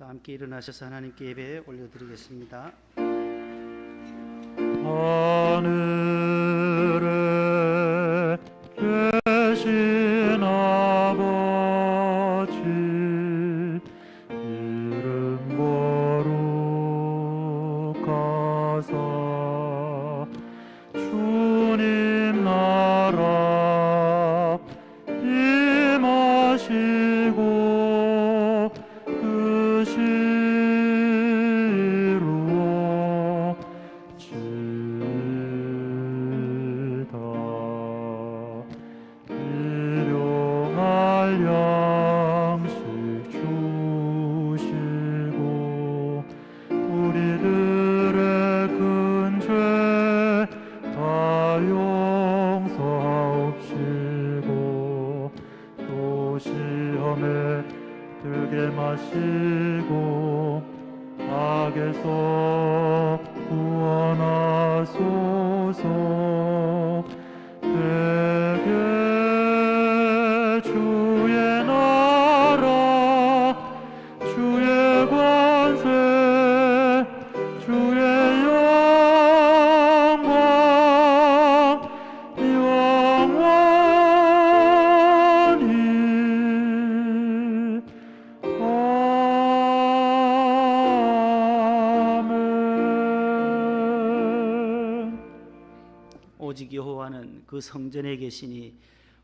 또 함께 일어나셔서 하나님께 예배 올려드리겠습니다. 하늘에 계신 아버지 이름 거룩하사 주님 나라 임하시고 뜻이 이루어지다. 일용할 양식 주시고 우리들의 큰 죄 다 용서하옵시고 또 시험에 들게 마시고 악에서 구원하소서. 대개 주의 나라 주의 권세 주의 영광 영원히 아멘. 오직 여호와는 그 성전에 계시니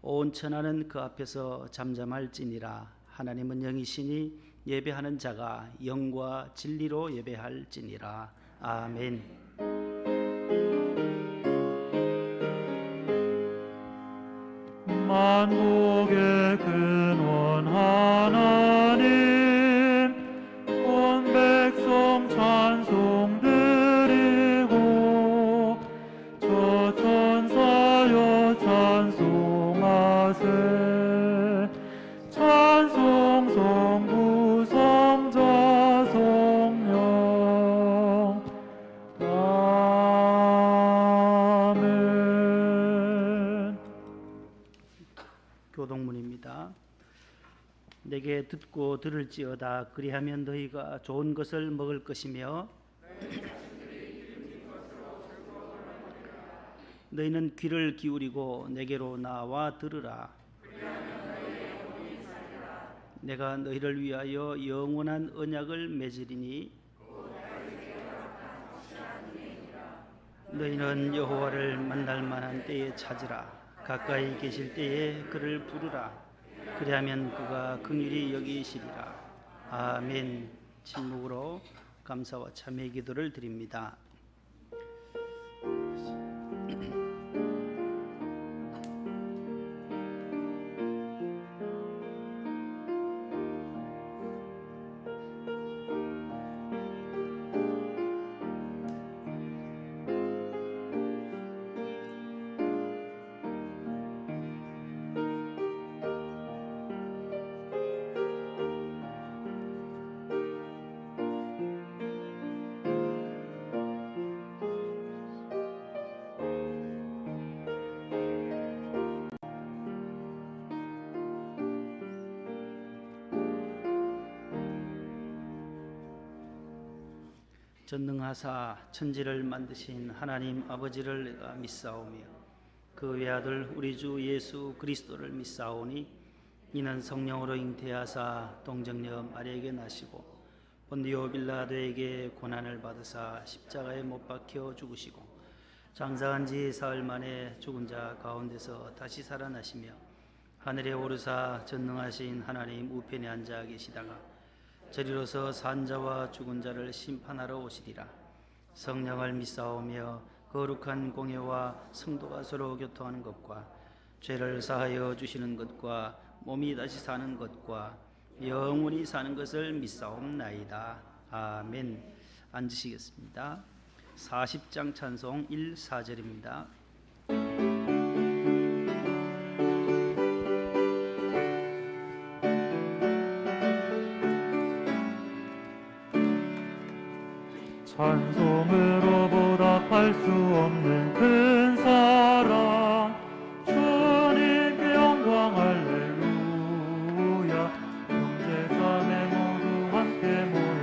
온 천하는 그 앞에서 잠잠할지니라. 하나님은 영이시니 예배하는 자가 영과 진리로 예배할지니라. 아멘. 만국의 근원 하나님 온 백성 찬송 드리고 저 천사여 찬송하세. 찬송 성부 성자 성령 아멘. 교동문입니다. 내게 듣고 들을지어다. 그리하면 너희가 좋은 것을 먹을 것이며 너희는 귀를 기울이고 내게로 나와 들으라. 내가 너희를 위하여 영원한 언약을 맺으리니 너희는 여호와를 만날 만한 때에 찾으라. 가까이 계실 때에 그를 부르라. 그리하면 그가 긍휼히 여기시리라. 아멘. 침묵으로 감사와 참회의 기도를 드립니다. 전능하사 천지를 만드신 하나님 아버지를 내가 믿사오며 그 외아들 우리 주 예수 그리스도를 믿사오니 이는 성령으로 잉태하사 동정녀 마리아에게 나시고 본디오 빌라도에게 고난을 받으사 십자가에 못 박혀 죽으시고 장사한 지 사흘 만에 죽은 자 가운데서 다시 살아나시며 하늘에 오르사 전능하신 하나님 우편에 앉아 계시다가 저리로서 산자와 죽은 자를 심판하러 오시리라. 성령을 믿사오며 거룩한 공예와 성도가 서로 교통하는 것과 죄를 사하여 주시는 것과 몸이 다시 사는 것과 영원히 사는 것을 믿사옵나이다. 아멘. 앉으시겠습니다. 40장 찬송 1, 4절입니다. 찬송으로 보답할 수 없는 큰 사랑 주님께 영광 할렐루야. 형제 자매 모두 함께 모여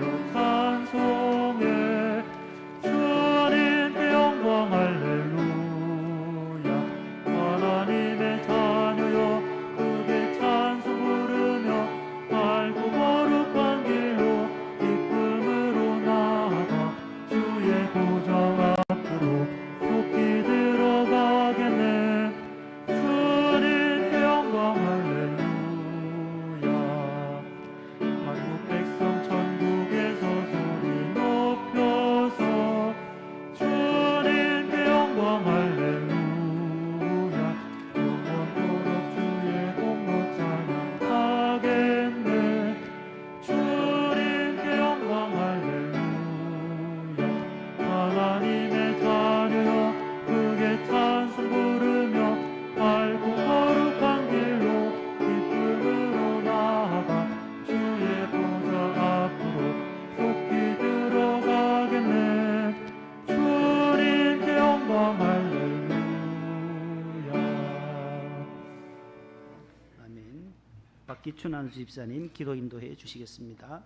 박기춘 안수 집사님 기도 인도해 주시겠습니다.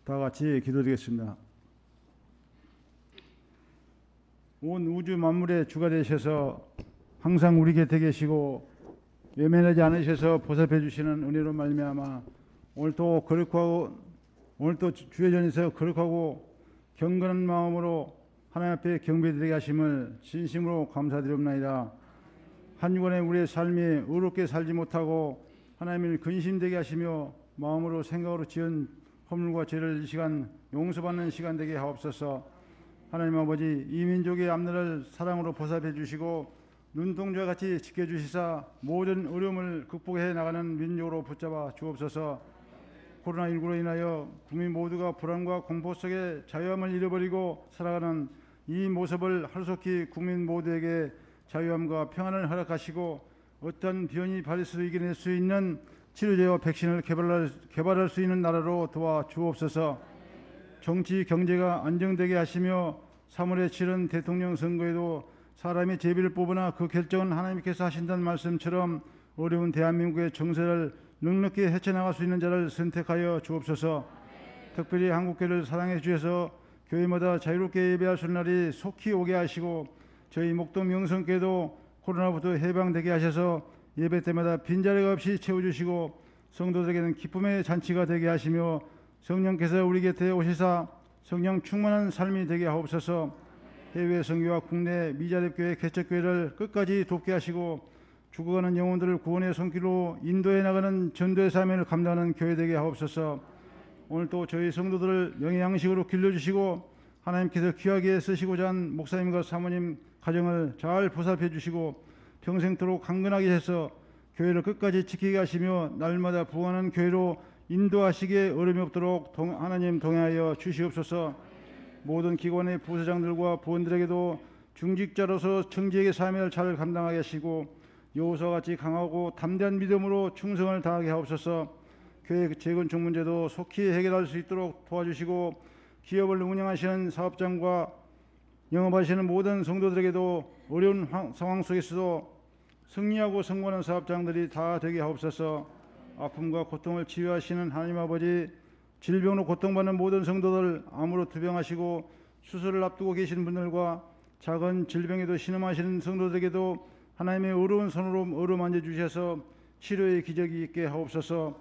다 같이 기도드리겠습니다. 온 우주 만물의 주가 되셔서 항상 우리 곁에 계시고 외면하지 않으셔서 보살펴 주시는 은혜로 말미암아 오늘도 주의 전에서 거룩하고 경건한 마음으로 하나님 앞에 경배드리게 하심을 진심으로 감사드리옵나이다. 한 주간의 우리의 삶이 의롭게 살지 못하고 하나님을 근심되게 하시며 마음으로 생각으로 지은 허물과 죄를 이 시간 용서받는 시간 되게 하옵소서. 하나님 아버지, 이 민족의 앞날을 사랑으로 보살펴 주시고 눈동자와 같이 지켜주시사 모든 어려움을 극복해 나가는 민족으로 붙잡아 주옵소서. 코로나19로 인하여 국민 모두가 불안과 공포 속에 자유함을 잃어버리고 살아가는 이 모습을 하루속히 국민 모두에게 자유함과 평안을 허락하시고 어떤 변이 바이러스도 이겨낼 수 있는 치료제와 백신을 개발할 수 있는 나라로 도와 주옵소서. 정치 경제가 안정되게 하시며 3월에 치른 대통령 선거에도 사람의 제비를 뽑으나 그 결정은 하나님께서 하신다는 말씀처럼 어려운 대한민국의 정세를 넉넉히 헤쳐나갈 수 있는 자를 선택하여 주옵소서. 특별히 한국교회를 사랑해 주셔서 교회마다 자유롭게 예배할 수 있는 날이 속히 오게 하시고 저희 목동 명성교회도 코로나부터 해방되게 하셔서 예배 때마다 빈자리가 없이 채워주시고 성도들에게는 기쁨의 잔치가 되게 하시며 성령께서 우리 곁에 오시사 성령 충만한 삶이 되게 하옵소서. 해외 선교와 국내 미자립교회 개척교회를 끝까지 돕게 하시고 죽어가는 영혼들을 구원의 손길로 인도해 나가는 전도의 사명을 감당하는 교회 되게 하옵소서. 오늘도 저희 성도들을 영의 양식으로 길러주시고 하나님께서 귀하게 쓰시고자 한 목사님과 사모님 가정을 잘 보살펴 주시고 평생토록 강건하게 해서 교회를 끝까지 지키게 하시며 날마다 부흥하는 교회로 인도하시기에 어려움이 없도록 하나님 동행하여 주시옵소서. 모든 기관의 부서장들과 부원들에게도 중직자로서 청지에게 사명을 잘 감당하게 하시고 여호수아와 같이 강하고 담대한 믿음으로 충성을 다하게 하옵소서. 교회 재건축 문제도 속히 해결할 수 있도록 도와주시고 기업을 운영하시는 사업장과 영업하시는 모든 성도들에게도 어려운 상황 속에서도 승리하고 성공하는 사업장들이 다 되게 하옵소서. 아픔과 고통을 치유하시는 하나님 아버지, 질병으로 고통받는 모든 성도들 암으로 투병하시고 수술을 앞두고 계시는 분들과 작은 질병에도 신음하시는 성도들에게도 하나님의 어려운 손으로 어루만져 주셔서 치료의 기적이 있게 하옵소서.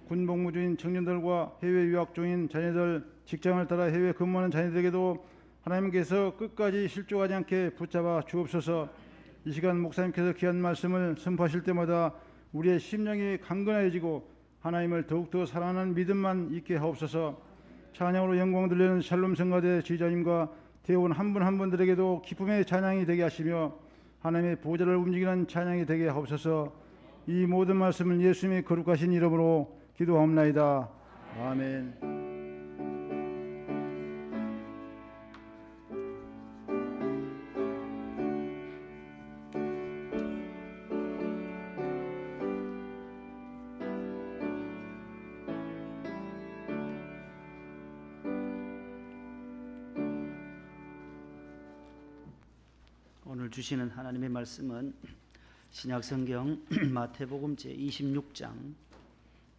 군복무 중인 청년들과 해외 유학 중인 자녀들, 직장을 따라 해외 근무하는 자녀들에게도 하나님께서 끝까지 실족하지 않게 붙잡아 주옵소서. 이 시간 목사님께서 귀한 말씀을 선포하실 때마다 우리의 심령이 강건해지고 하나님을 더욱더 사랑하는 믿음만 있게 하옵소서. 찬양으로 영광 돌리는 샬롬 성가대 지휘자님과 대원 한 분 한 분들에게도 기쁨의 찬양이 되게 하시며 하나님의 보좌를 움직이는 찬양이 되게 하옵소서. 이 모든 말씀을 예수님의 거룩하신 이름으로 기도하옵나이다. 아멘. 오늘 주시는 하나님의 말씀은 신약성경 마태복음 제26장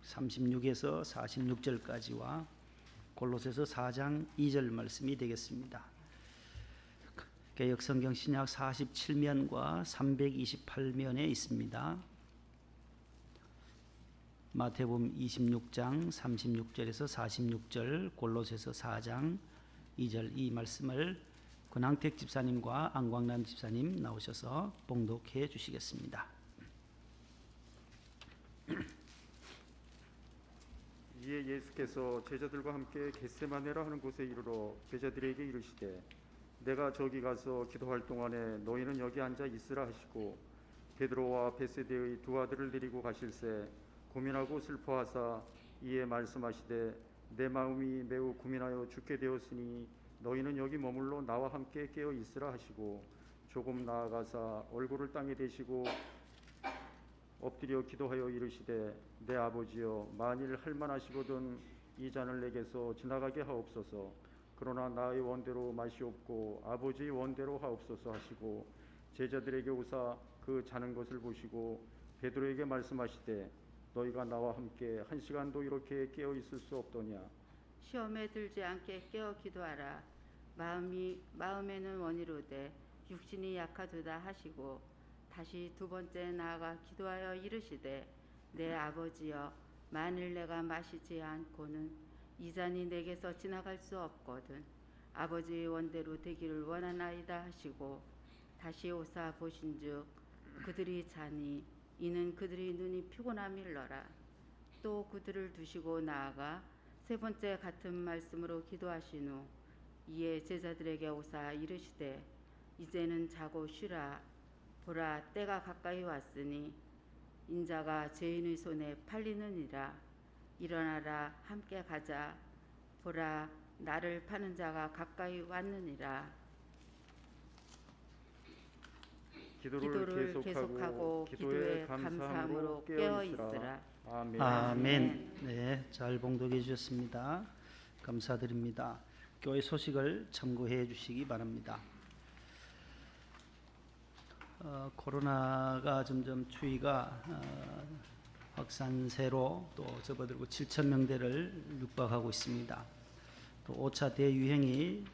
36에서 46절까지와 골로새서 4장 2절 말씀이 되겠습니다. 개역성경 신약 47면과 328면에 있습니다. 마태복음 26장 36절에서 46절, 골로새서 4장 2절 이 말씀을 권항택 집사님과 안광남 집사님 나오셔서 봉독해 주시겠습니다. 이에 예수께서 제자들과 함께 겟세마네라 하는 곳에 이르러 제자들에게 이르시되 내가 저기 가서 기도할 동안에 너희는 여기 앉아 있으라 하시고 베드로와 베세데의 두 아들을 데리고 가실새 고민하고 슬퍼하사 이에 말씀하시되 내 마음이 매우 고민하여 죽게 되었으니 너희는 여기 머물러 나와 함께 깨어 있으라 하시고 조금 나아가사 얼굴을 땅에 대시고 엎드려 기도하여 이르시되 내 아버지여 만일 할만하시거든 이 잔을 내게서 지나가게 하옵소서. 그러나 나의 원대로 마시옵고 아버지의 원대로 하옵소서 하시고 제자들에게 오사 그 자는 것을 보시고 베드로에게 말씀하시되 너희가 나와 함께 한 시간도 이렇게 깨어 있을 수 없더냐. 시험에 들지 않게 깨어 기도하라. 마음에는 원이로되 육신이 약하도다 하시고 다시 두 번째 나아가 기도하여 이르시되 내 아버지여 만일 내가 마시지 않고는 이 잔이 내게서 지나갈 수 없거든 아버지의 원대로 되기를 원하나이다 하시고 다시 오사 보신즉 그들이 자니 이는 그들의 눈이 피곤함이 일러라. 또 그들을 두시고 나아가 세 번째 같은 말씀으로 기도하신 후 이에 제자들에게 오사 이르시되 이제는 자고 쉬라. 보라 때가 가까이 왔으니 인자가 죄인의 손에 팔리느니라. 일어나라 함께 가자. 보라 나를 파는 자가 가까이 왔느니라. 기도를 계속하고 기도에 감사함으로 깨어 있으라. 아멘. 아멘. 네, 잘 봉독해 주셨습니다. 감사드립니다. 교회 소식을 참고해 주시기 바랍니다. 코로나가 점점 추이가 확산세로 또 접어들고 7천 명대를 육박하고 있습니다. 또 5차 대유행이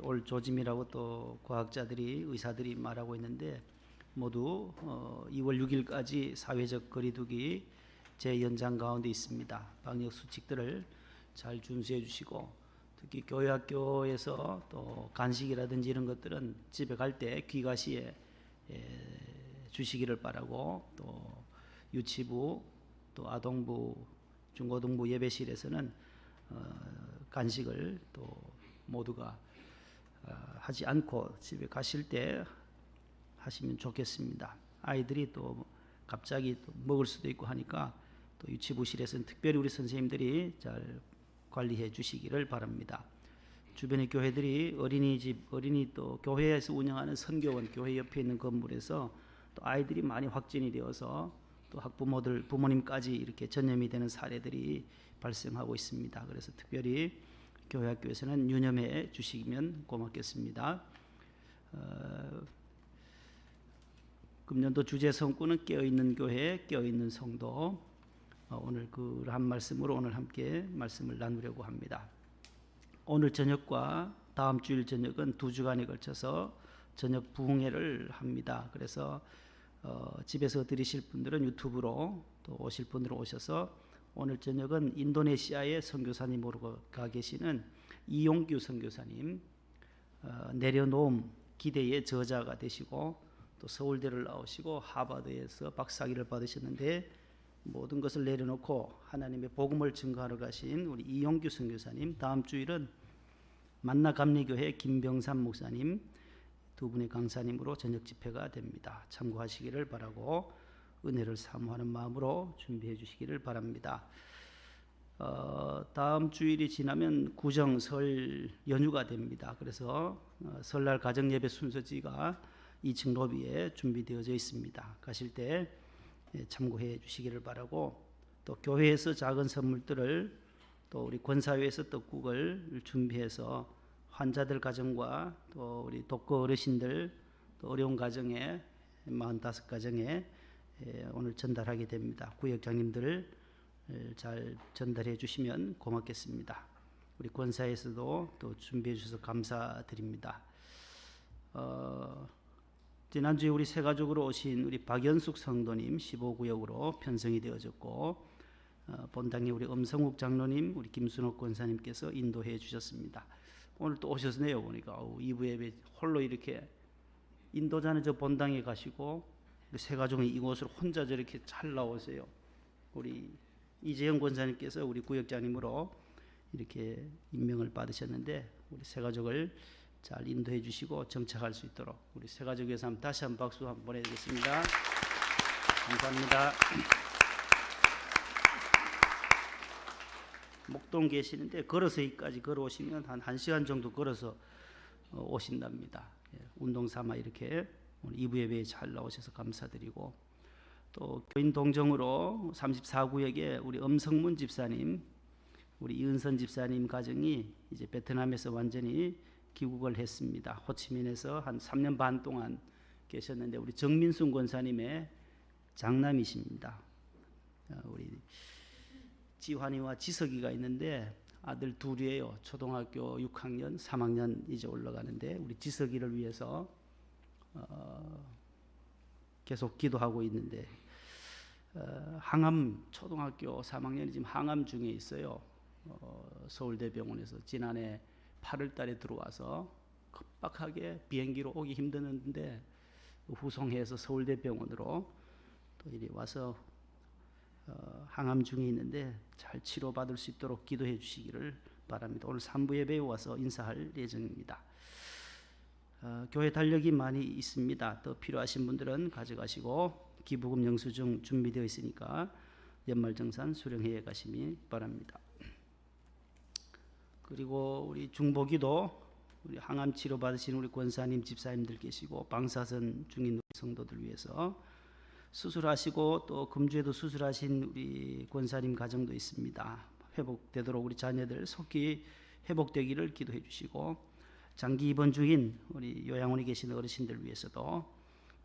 올 조짐이라고 또 과학자들이 의사들이 말하고 있는데 모두 2월 6일까지 사회적 거리두기 재연장 가운데 있습니다. 방역 수칙들을 잘 준수해 주시고 특히 교회 학교에서 또 간식이라든지 이런 것들은 집에 갈 때 귀가 시에 주시기를 바라고 또 유치부 또 아동부 중고등부 예배실에서는 간식을 또 모두가 하지 않고 집에 가실 때 하시면 좋겠습니다. 아이들이 또 갑자기 또 먹을 수도 있고 하니까 또 유치부실에서는 특별히 우리 선생님들이 잘 관리해 주시기를 바랍니다. 주변의 교회들이 어린이 또 교회에서 운영하는 선교원 교회 옆에 있는 건물에서 또 아이들이 많이 확진이 되어서 또 학부모들 부모님까지 이렇게 전염이 되는 사례들이 발생하고 있습니다. 그래서 특별히 교회 학교에서는 유념해 주시면 고맙겠습니다. 금년도 주제 성구는 깨어있는 교회, 깨어있는 성도. 오늘 그러한 말씀으로 오늘 함께 말씀을 나누려고 합니다. 오늘 저녁과 다음 주일 저녁은 2주간에 걸쳐서 저녁 부흥회를 합니다. 그래서 집에서 들으실 분들은 유튜브로 또 오실 분들은 오셔서 오늘 저녁은 인도네시아의 선교사님으로 가 계시는 이용규 선교사님 내려놓음 기대의 저자가 되시고 또 서울대를 나오시고 하버드에서 박사학위를 받으셨는데 모든 것을 내려놓고 하나님의 복음을 증거하러 가신 우리 이용규 선교사님, 다음 주일은 만나 감리교회 김병삼 목사님 두 분의 강사님으로 저녁 집회가 됩니다. 참고하시기를 바라고 은혜를 사모하는 마음으로 준비해 주시기를 바랍니다. 다음 주일이 지나면 구정 설 연휴가 됩니다. 그래서 설날 가정 예배 순서지가 2층 로비에 준비되어져 있습니다. 가실 때 참고해 주시기를 바라고 또 교회에서 작은 선물들을 또 우리 권사회에서 떡국을 준비해서 환자들 가정과 또 우리 독거 어르신들 또 어려운 가정에 45가정에 오늘 전달하게 됩니다. 구역장님들 잘 전달해 주시면 고맙겠습니다. 우리 권사에서도 또 준비해 주셔서 감사드립니다. 지난주에 우리 새 가족으로 오신 우리 박연숙 성도님 15구역으로 편성이 되어졌고 본당에 우리 엄성욱 장로님 우리 김순옥 권사님께서 인도해 주셨습니다. 오늘 또 오셨네요. 보니까 2부 예배 홀로 이렇게 인도자는 저 본당에 가시고 새 가족은 이곳으로 혼자 저렇게 잘 나오세요. 우리 이재영 권사님께서 우리 구역장님으로 이렇게 임명을 받으셨는데 우리 새 가족을 잘 인도해 주시고 정착할 수 있도록 우리 새 가족에서 한번 다시 한 박수 한번 보내드리겠습니다. 감사합니다. 목동 계시는데 걸어서 여기까지 걸어오시면 한 1시간 정도 걸어서 오신답니다. 운동 삼아 이렇게 오늘 2부 예배에 잘 나오셔서 감사드리고 또 교인 동정으로 34구역에 우리 엄성문 집사님 우리 이은선 집사님 가정이 이제 베트남에서 완전히 귀국을 했습니다. 호치민에서 한 3년 반 동안 계셨는데 우리 정민순 권사님의 장남이십니다. 우리 지환이와 지석이가 있는데 아들 둘이에요. 초등학교 6학년, 3학년 이제 올라가는데 우리 지석이를 위해서 계속 기도하고 있는데 항암 초등학교 3학년이 지금 항암 중에 있어요. 서울대병원에서 지난해 8월 달에 들어와서 급박하게 비행기로 오기 힘드는데 후송해서 서울대병원으로 또 이리 와서 항암 중에 있는데 잘 치료받을 수 있도록 기도해 주시기를 바랍니다. 오늘 3부 예배에 와서 인사할 예정입니다. 교회 달력이 많이 있습니다. 더 필요하신 분들은 가져가시고 기부금 영수증 준비되어 있으니까 연말정산 수령해 가시기 바랍니다. 그리고 우리 중보기도 우리 항암 치료 받으신 우리 권사님 집사님들 계시고 방사선 중인 우리 성도들 위해서 수술하시고 또 금주에도 수술하신 우리 권사님 가정도 있습니다. 회복되도록 우리 자녀들 속히 회복되기를 기도해 주시고 장기 입원 중인 우리 요양원에 계신 어르신들 위해서도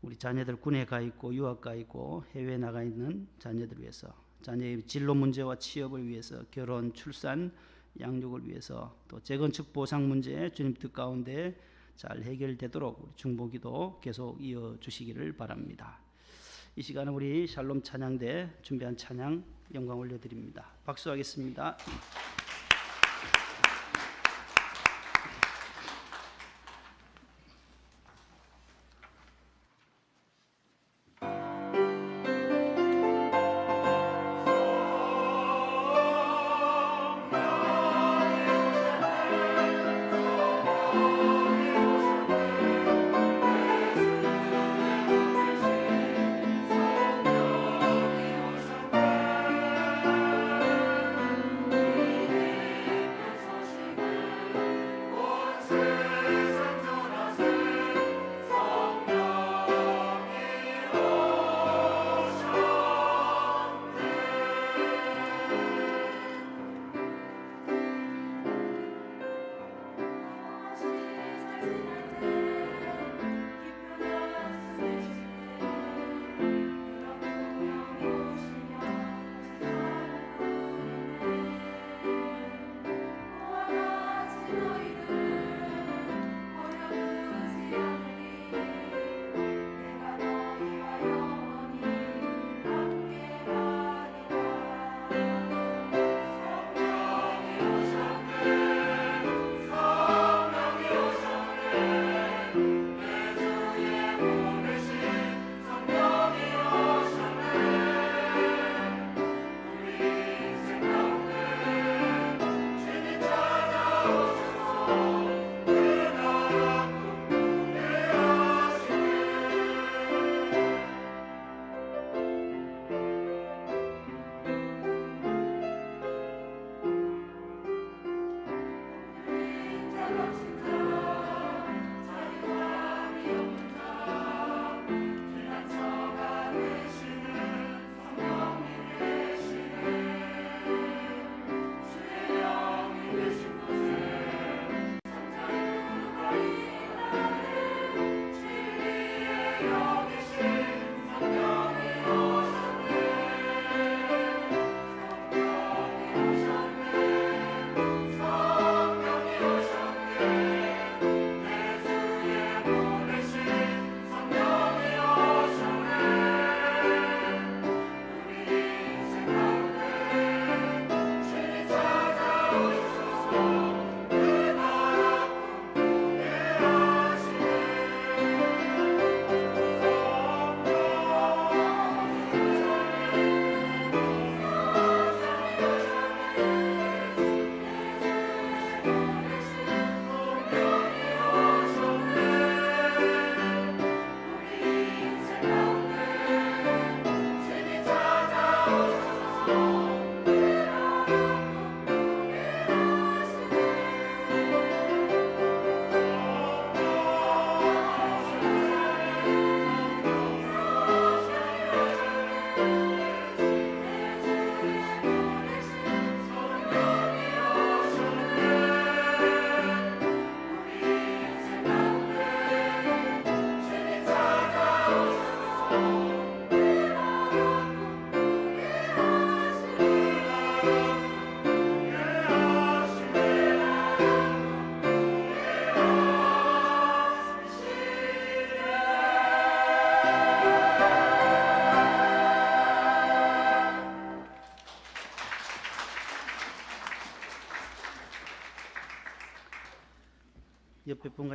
우리 자녀들 군에 가 있고 유학 가 있고 해외에 나가 있는 자녀들 위해서 자녀의 진로 문제와 취업을 위해서 결혼, 출산, 양육을 위해서 또 재건축 보상 문제 주님 뜻 가운데 잘 해결되도록 우리 중보기도 계속 이어 주시기를 바랍니다. 이 시간에 우리 샬롬 찬양대 준비한 찬양 영광 올려드립니다. 박수하겠습니다.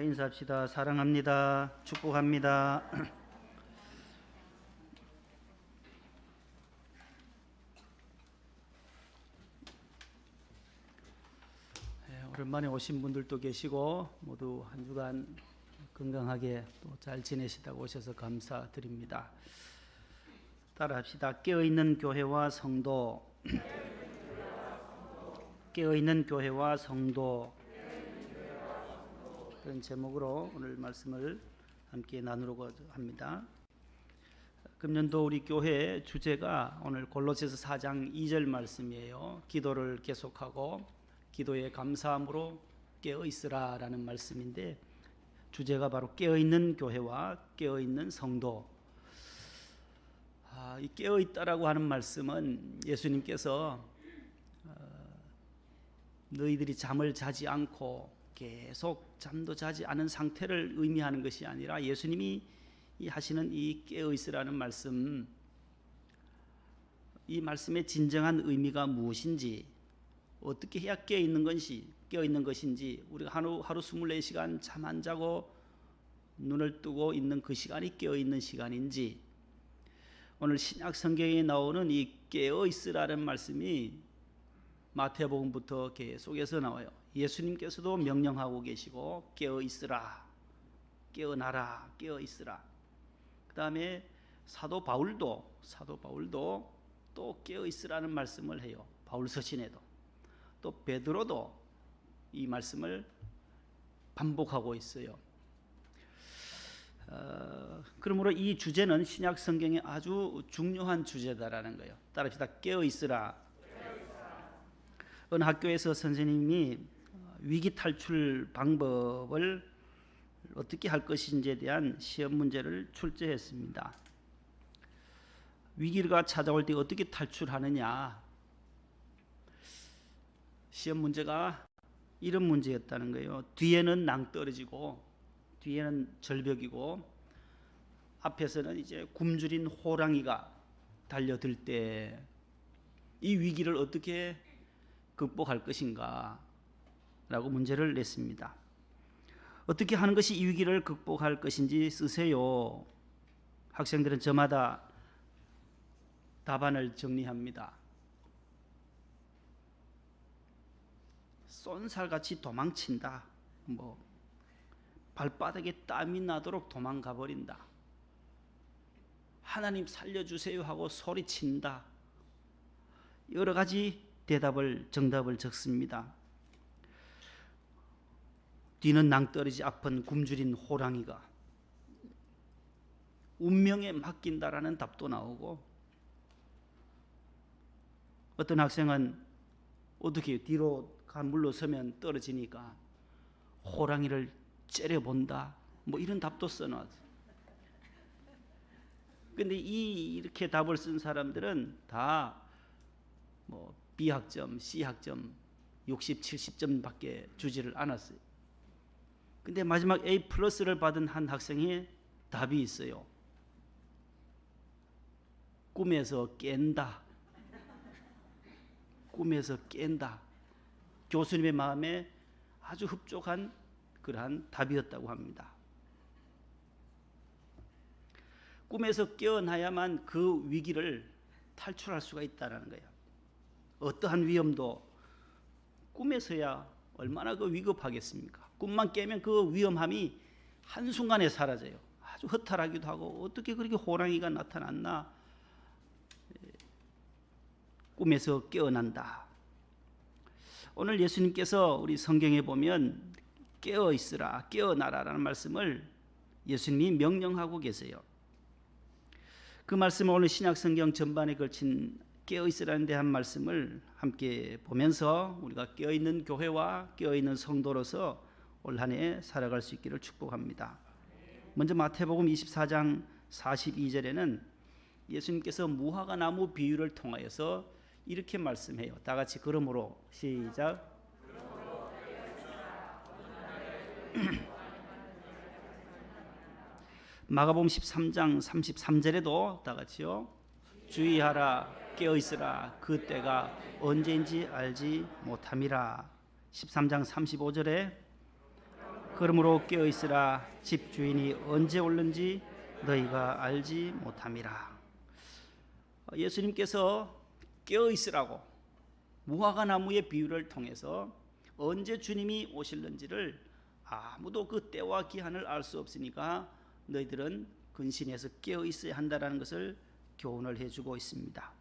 인사합시다. 사랑합니다. 축복합니다. 오랜만에 오신 분들도 계시고 모두 한 주간 건강하게 또 잘 지내시다고 오셔서 감사드립니다. 따라합시다. 깨어있는 교회와 성도. 깨어있는 교회와 성도. 그런 제목으로 오늘 말씀을 함께 나누려고 합니다. 금년도 우리 교회 주제가 오늘 골로새서 4장 2절 말씀이에요. 기도를 계속하고 기도에 감사함으로 깨어있으라라는 말씀인데, 주제가 바로 깨어있는 교회와 깨어있는 성도. 이 깨어있다라고 하는 말씀은 예수님께서 너희들이 잠을 자지 않고 계속 잠도 자지 않은 상태를 의미하는 것이 아니라, 예수님이 하시는 이 깨어있으라는 말씀, 이 말씀의 진정한 의미가 무엇인지, 어떻게 해야 깨어있는 것인지, 우리가 하루 24시간 잠 안 자고 눈을 뜨고 있는 그 시간이 깨어있는 시간인지, 오늘 신약 성경에 나오는 이 깨어있으라는 말씀이 마태복음부터 계속해서 나와요. 예수님께서도 명령하고 계시고 깨어있으라, 깨어나라, 깨어있으라. 그 다음에 사도 바울도 또 깨어있으라는 말씀을 해요. 바울 서신에도. 또 베드로도 이 말씀을 반복하고 있어요. 그러므로 이 주제는 신약 성경에 아주 중요한 주제다라는 거예요. 따라합시다. 깨어있으라. 어느 학교에서 선생님이 위기 탈출 방법을 어떻게 할 것인지에 대한 시험 문제를 출제했습니다. 위기가 찾아올 때 어떻게 탈출하느냐. 시험 문제가 이런 문제였다는 거예요. 뒤에는 낭떠러지고 뒤에는 절벽이고 앞에서는 이제 굶주린 호랑이가 달려들 때 이 위기를 어떻게 극복할 것인가 라고 문제를 냈습니다. 어떻게 하는 것이 이 위기를 극복할 것인지 쓰세요. 학생들은 저마다 답안을 정리합니다. 쏜살같이 도망친다. 발바닥에 땀이 나도록 도망가 버린다. 하나님 살려주세요 하고 소리친다. 여러 가지 정답을 적습니다. 뒤는 낭떠러지, 앞은 굶주린 호랑이가, 운명에 맡긴다라는 답도 나오고, 어떤 학생은 어떻게 뒤로 물러서면 떨어지니까 호랑이를 째려본다, 이런 답도 써놨어요. 근데 이렇게 답을 쓴 사람들은 다 B학점, C학점 60, 70점밖에 주지를 않았어요. 근데 마지막 A+를 받은 한 학생의 답이 있어요. 꿈에서 깬다. 꿈에서 깬다. 교수님의 마음에 아주 흡족한 그러한 답이었다고 합니다. 꿈에서 깨어나야만 그 위기를 탈출할 수가 있다는 거예요. 어떠한 위험도 꿈에서야 얼마나 위급하겠습니까? 꿈만 깨면 그 위험함이 한순간에 사라져요. 아주 허탈하기도 하고, 어떻게 그렇게 호랑이가 나타났나. 꿈에서 깨어난다. 오늘 예수님께서 우리 성경에 보면 깨어 있으라, 깨어나라라는 말씀을 예수님이 명령하고 계세요. 그 말씀은 오늘 신약 성경 전반에 걸친 깨어 있으라는 데 한 말씀을 함께 보면서 우리가 깨어 있는 교회와 깨어 있는 성도로서 올 한 해 살아갈 수 있기를 축복합니다. 먼저 마태복음 24장 42절에는 예수님께서 무화과 나무 비유를 통하여서 이렇게 말씀해요. 다 같이 그러므로 시작. 마가복음 13장 33절에도 다 같이요. 주의하라, 깨어 있으라, 그 때가 언제인지 알지 못함이라. 13장 35절에 그러므로 깨어 있으라. 집 주인이 언제 올는지 너희가 알지 못함이라. 예수님께서 깨어 있으라고 무화과 나무의 비유를 통해서 언제 주님이 오실는지를 아무도 그 때와 기한을 알 수 없으니까 너희들은 근신해서 깨어 있어야 한다라는 것을 교훈을 해주고 있습니다.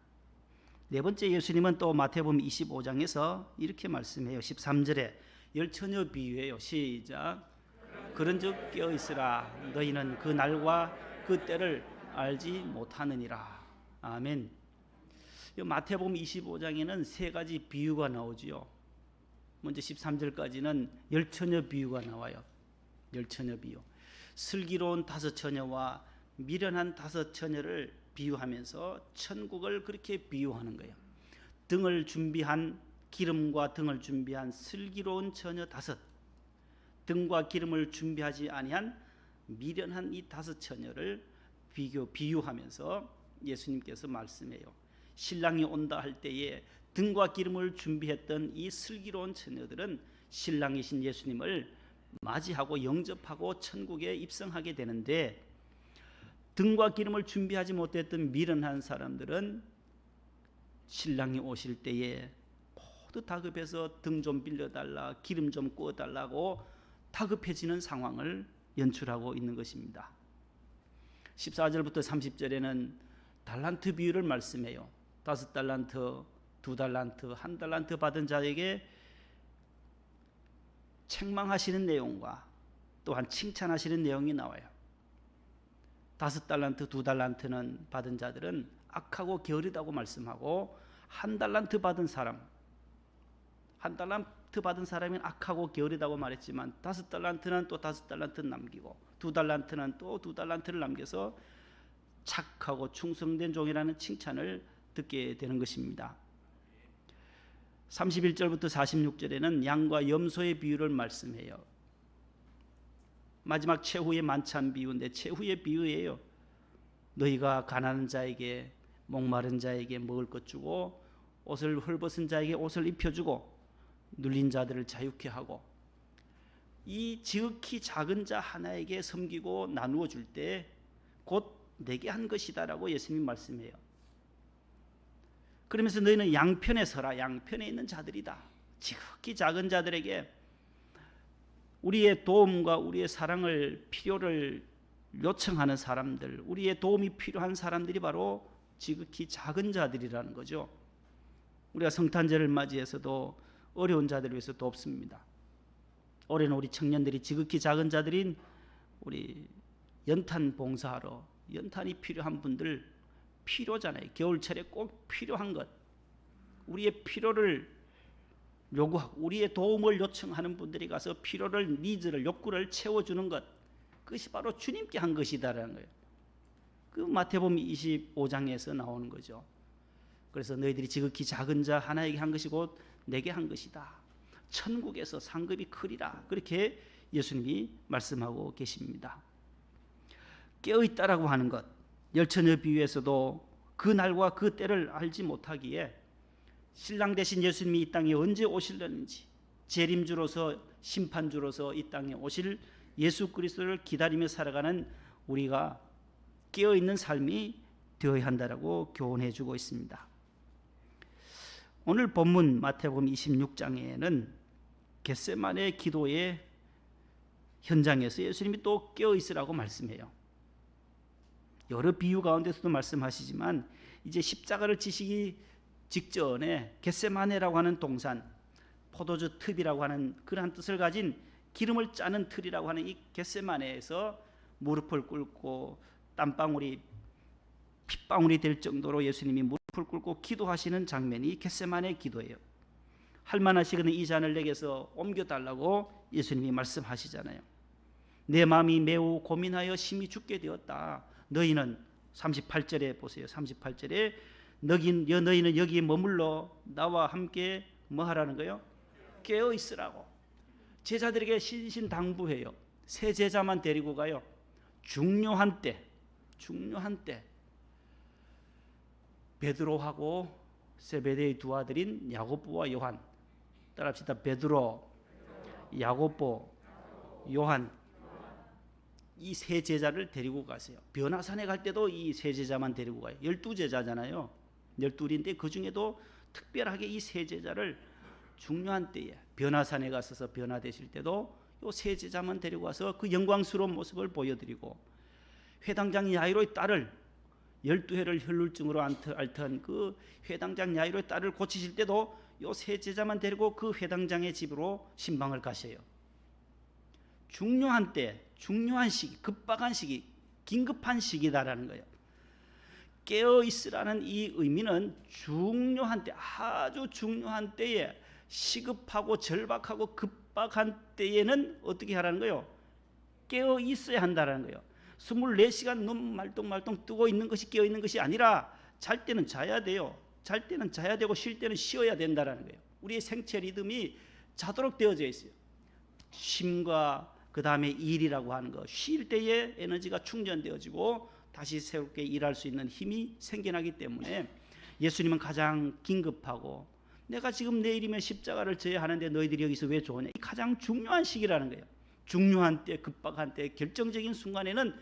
네 번째, 예수님은 또 마태복음 25장에서 이렇게 말씀해요. 13절에 열처녀 비유예요. 시작. 그런즉 깨어 있으라. 너희는 그 날과 그 때를 알지 못하느니라. 아멘. 마태복음 25장에는 세 가지 비유가 나오지요. 먼저 13절까지는 열처녀 비유가 나와요. 열처녀 비유. 슬기로운 다섯 처녀와 미련한 다섯 처녀를 비유하면서 천국을 그렇게 비유하는 거예요. 등을 준비한 기름과 등을 준비한 슬기로운 처녀 다섯, 등과 기름을 준비하지 아니한 미련한 이 다섯 처녀를 비유하면서 예수님께서 말씀해요. 신랑이 온다 할 때에 등과 기름을 준비했던 이 슬기로운 처녀들은 신랑이신 예수님을 맞이하고 영접하고 천국에 입성하게 되는데, 등과 기름을 준비하지 못했던 미련한 사람들은 신랑이 오실 때에 모두 다급해서 등 좀 빌려달라, 기름 좀 구워달라고 다급해지는 상황을 연출하고 있는 것입니다. 14절부터 30절에는 달란트 비유를 말씀해요. 5달란트, 2달란트, 1달란트 받은 자에게 책망하시는 내용과 또한 칭찬하시는 내용이 나와요. 5달란트, 2달란트는 받은 자들은 악하고 게으르다고 말씀하고, 1달란트 받은 사람, 1달란트 받은 사람은 악하고 게으르다고 말했지만 5달란트는 또 5달란트를 남기고 2달란트는 또 2달란트를 남겨서 착하고 충성된 종이라는 칭찬을 듣게 되는 것입니다. 31절부터 46절에는 양과 염소의 비유를 말씀해요. 마지막 최후의 만찬 비유인데 최후의 비유예요. 너희가 가난한 자에게, 목마른 자에게 먹을 것 주고, 옷을 헐벗은 자에게 옷을 입혀주고, 눌린 자들을 자유케 하고, 이 지극히 작은 자 하나에게 섬기고 나누어 줄 때 곧 내게 한 것이다라고 예수님이 말씀해요. 그러면서 너희는 양편에 서라. 양편에 있는 자들이다. 지극히 작은 자들에게 우리의 도움과 우리의 사랑을, 필요를 요청하는 사람들, 우리의 도움이 필요한 사람들이 바로 지극히 작은 자들이라는 거죠. 우리가 성탄절을 맞이해서도 어려운 자들을 위해서 돕습니다. 올해는 우리 청년들이 지극히 작은 자들인 우리 연탄 봉사하러, 연탄이 필요한 분들 필요잖아요. 겨울철에 꼭 필요한 것, 우리의 필요를 요구하고 우리의 도움을 요청하는 분들이 가서 필요를, 니즈를, 욕구를 채워주는 것, 그것이 바로 주님께 한 것이다라는 거예요. 그 마태복음 25장에서 나오는 거죠. 그래서 너희들이 지극히 작은 자 하나에게 한 것이 곧 내게 한 것이다. 천국에서 상급이 크리라. 그렇게 예수님이 말씀하고 계십니다. 깨어있다라고 하는 것, 열처녀 비유에서도 그 날과 그 때를 알지 못하기에 신랑 되신 예수님이 이 땅에 언제 오시려는지, 재림주로서, 심판주로서 이 땅에 오실 예수 그리스도를 기다리며 살아가는 우리가 깨어있는 삶이 되어야 한다라고 교훈해 주고 있습니다. 오늘 본문 마태복음 26장에는 겟세마네 기도의 현장에서 예수님이 또 깨어있으라고 말씀해요. 여러 비유 가운데서도 말씀하시지만 이제 십자가를 지시기 직전에 겟세마네라고 하는 동산, 포도주 틉이라고 하는 그러한 뜻을 가진 기름을 짜는 틀이라고 하는 이 겟세마네에서 무릎을 꿇고 땀방울이 핏방울이 될 정도로 예수님이 무릎을 꿇고 기도하시는 장면이 겟세마네 기도예요. 할만하시거든 이 잔을 내게서 옮겨달라고 예수님이 말씀하시잖아요. 내 마음이 매우 고민하여 심히 죽게 되었다. 너희는 38절에 보세요. 38절에 너희는 여기에 머물러 나와 함께 뭐 하라는 거예요? 깨어 있으라고. 제자들에게 신신당부해요. 새 제자만 데리고 가요. 중요한 때 베드로하고 세베대의 두 아들인 야고보와 요한, 따라합시다. 베드로, 야고보, 요한, 이 세 제자를 데리고 가세요. 변화산에 갈 때도 이 세 제자만 데리고 가요. 12제자잖아요. 12인데 그 중에도 특별하게 이 세 제자를 중요한 때에 변화산에 가서 변화되실 때도 이 세 제자만 데리고 가서 그 영광스러운 모습을 보여드리고, 회당장 야이로의 딸을 12회를 혈루증으로 앓던 그 회당장 야이로의 딸을 고치실 때도 이 세 제자만 데리고 그 회당장의 집으로 신방을 가셔요. 중요한 때, 중요한 시기, 급박한 시기, 긴급한 시기다라는 거예요. 깨어 있으라는 이 의미는 중요한 때, 아주 중요한 때에, 시급하고 절박하고 급박한 때에는 어떻게 하라는 거예요? 깨어 있어야 한다라는 거예요. 24시간 눈 말똥말똥 뜨고 있는 것이 깨어 있는 것이 아니라 잘 때는 자야 돼요. 잘 때는 자야 되고 쉴 때는 쉬어야 된다라는 거예요. 우리의 생체 리듬이 자도록 되어져 있어요. 쉼과 그 다음에 일이라고 하는 거, 쉴 때에 에너지가 충전되어지고 다시 새롭게 일할 수 있는 힘이 생겨나기 때문에 예수님은 가장 긴급하고, 내가 지금 내일이면 십자가를 져야 하는데 너희들이 여기서 왜 좋으냐, 이 가장 중요한 시기라는 거예요. 중요한 때, 급박한 때, 결정적인 순간에는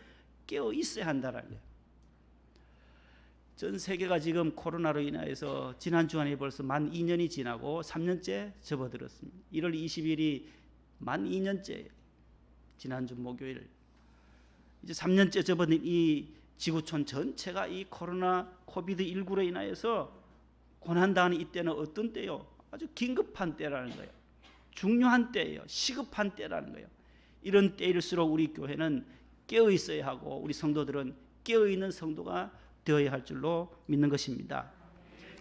깨어 있어야 한다는 거예요. 전 세계가 지금 코로나로 인하여서 지난 주간에 벌써 만 2년이 지나고 3년째 접어들었습니다. 1월 20일이 만 2년째예요. 지난주 목요일. 이제 3년째 접어든 이 지구촌 전체가 이 코로나 코비드19로 인하여서 고난당하는 이때는 어떤 때요? 아주 긴급한 때라는 거예요. 중요한 때예요. 시급한 때라는 거예요. 이런 때일수록 우리 교회는 깨어 있어야 하고, 우리 성도들은 깨어 있는 성도가 되어야 할 줄로 믿는 것입니다.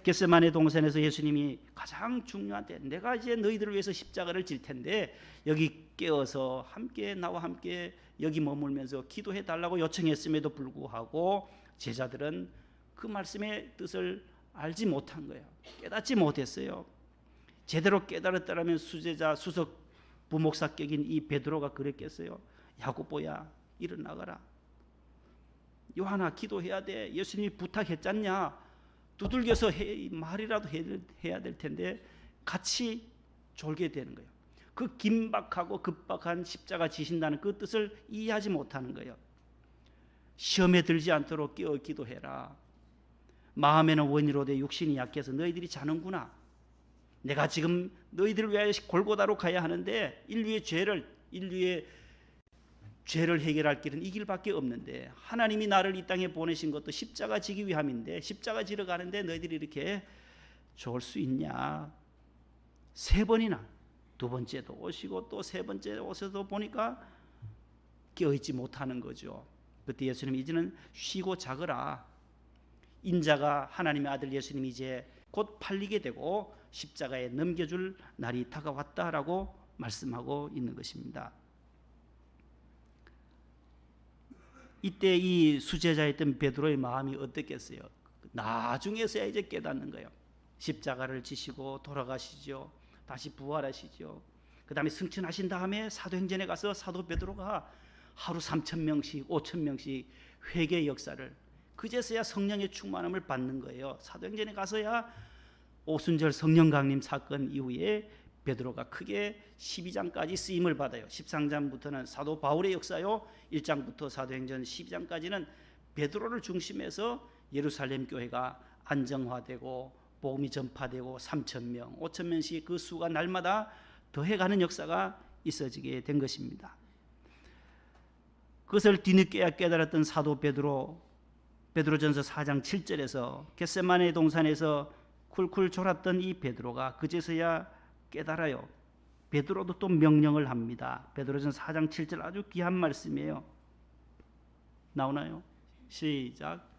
겟세마네 동산에서 예수님이 가장 중요한 때, 내가 이제 너희들을 위해서 십자가를 질 텐데 여기 깨어서 함께 나와 함께 여기 머물면서 기도해 달라고 요청했음에도 불구하고 제자들은 그 말씀의 뜻을 알지 못한 거예요. 깨닫지 못했어요. 제대로 깨달았다라면 수제자 수석 부목사격인 이 베드로가 그랬겠어요. 야고보야, 일어나가라. 요한아, 기도해야 돼. 예수님이 부탁했잖냐. 두들겨서 말이라도 해야 될 텐데 같이 졸게 되는 거예요. 그 긴박하고 급박한 십자가 지신다는 그 뜻을 이해하지 못하는 거예요. 시험에 들지 않도록 깨어 기도해라. 마음에는 원이로되 육신이 약해서 너희들이 자는구나. 내가 지금 너희들을 위하여 골고다로 가야 하는데 인류의 죄를 해결할 길은 이 길밖에 없는데, 하나님이 나를 이 땅에 보내신 것도 십자가 지기 위함인데 십자가 지러 가는데 너희들이 이렇게 좋을 수 있냐. 3번이나, 2번째도 오시고 또 3번째 오셔도 보니까 깨어있지 못하는 거죠. 그때 예수님이 이제는 쉬고 자거라. 인자가, 하나님의 아들 예수님이 이제 곧 팔리게 되고 십자가에 넘겨줄 날이 다가왔다라고 말씀하고 있는 것입니다. 이때 이 수제자였던 베드로의 마음이 어떻겠어요? 나중에서야 이제 깨닫는 거예요. 십자가를 지시고 돌아가시죠. 다시 부활하시죠. 그 다음에 승천하신 다음에 사도행전에 가서 사도 베드로가 하루 3,000명씩 5,000명씩 회개 역사를, 그제서야 성령의 충만함을 받는 거예요. 사도행전에 가서야 오순절 성령 강림 사건 이후에 베드로가 크게 12장까지 쓰임을 받아요. 13장부터는 사도 바울의 역사요, 1장부터 사도행전 12장까지는 베드로를 중심해서 예루살렘 교회가 안정화되고 복음이 전파되고 3,000명, 5,000명씩 그 수가 날마다 더해가는 역사가 있어지게 된 것입니다. 그것을 뒤늦게야 깨달았던 사도 베드로전서 4장 7절에서 겟세마네 동산에서 쿨쿨 졸았던 이 베드로가 그제서야 깨달아요. 베드로도 또 명령을 합니다. 베드로전서 4장 7절 아주 귀한 말씀이에요. 나오나요? 시작.